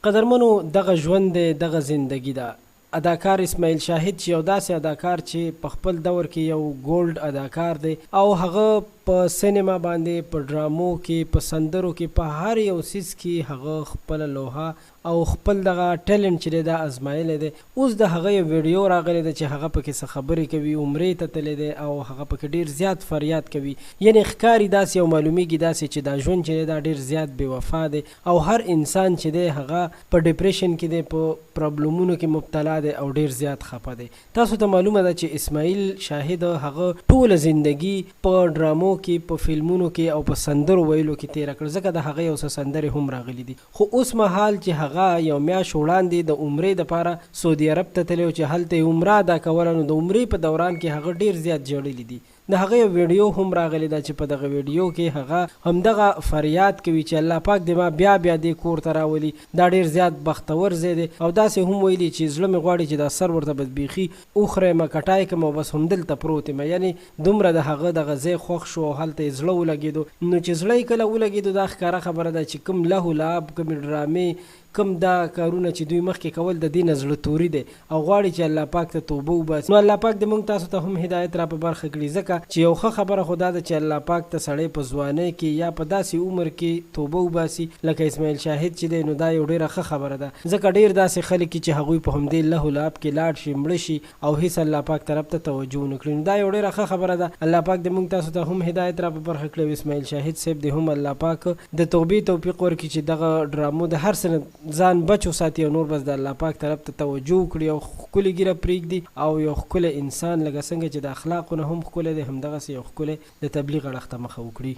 قدرمنو دغه ژوند دی، دغه زندگی ده. اداکار اسماعیل شاهد چې یو داسې اداکار چې په خپل دور کې یو ګولډ اداکار دی او هغه په سینما باندې، په ډرامو کې، په سندرو کې، په هر یو څیز کې هغه خپله لوحه او خپل دغه ټیلنټ چې دی دا ازمایلی دی. اوس د هغه یو ویډیو راغلی دی چې هغه پکې څه خبرې کوي، عمرې ته تللی دی او هغه پکې ډېر زیات فریاد کوي. یعنې ښکاري داسې او معلومیږي داسې چې دا ژوند چې دی دا ډېر زیات بې وفا دی او هر انسان چې دی هغه په ډپریشن کې دی، په پرابلمونو کې مبتلا دی او ډېر زیات خفه دی. تاسو ته معلومه ده چې اسماعیل شاهد هغه ټوله زندگی په ډرامو کې، په فلمونو کې او په سندرو ویلو کې تېره کړه، ځکه د هغه یو څه سندرې هم راغلي دي. خو اوس مهال چې هغه یو میاشت وړاندې د عمرې دپاره سعودي عرب ته تللی و چې هلته یې عمره ادا کوله، نو د عمرې په دوران کې هغه ډېر زیات ژړلي دي. د هغه یو ویډیو هم راغلی ده چې په دغه ویډیو کې هغه همدغه فریاد کوي چې الله پاک دې ما بیا بیا دې کور ته راولي، دا ډېر زیات بختور ځای دی. او داسې هم ویلي چې زړه مې غواړي چې دا سر ورته بس بیخي وخوریم، کټای کړم او بس همدلته پروت یم. یعنې دومره د هغه دغه ځای خوښ شو او هلته یې زړه ولګېدو. نو چې زړه یې کله ولګېدو دا ښکاره خبره ده چې کوم له لعب، کومې ډرامې، کوم دا کارونه چې دوی مخکې کول د دې نه زړه توري دی او غواړي چې الله پاک ته توبه وباسي. نو الله پاک دې موږ تاسو ته هم هدایت را په برخه کړي، ځکه چې یو ښه خبره خو دا ده چې الله پاک ته سړی په ځوانۍ کې یا په داسې عمر کې توبه وباسي لکه اسماعیل شاهد چې دی. نو دا یو ډېره ښه خبره ده، ځکه ډېر داسې خلک چې هغوی په همدې له لعب کې لاړ شي، مړه شي او هېڅ الله پاک طرف ته توجه ونه کړي. نو دا یو ډېره ښه خبره ده. الله پاک دې موږ تاسو ته هم هدایت را په برخه کړي او اسماعیل شاهد صاحب دې هم الله پاک د توبې توفیق ورکړي چې دغه ډرامو د هر څه نه ځان بچ ساتي او نور بس د الله پاک طرف ته توجه وکړي او ښکلې ګیره پرېږدي او یو ښکلی انسان لکه څنګه چې د اخلاقو نه هم ښکلی دی، همدغسې یو ښکلی د تبلیغ اړخ ته مخه وکړي.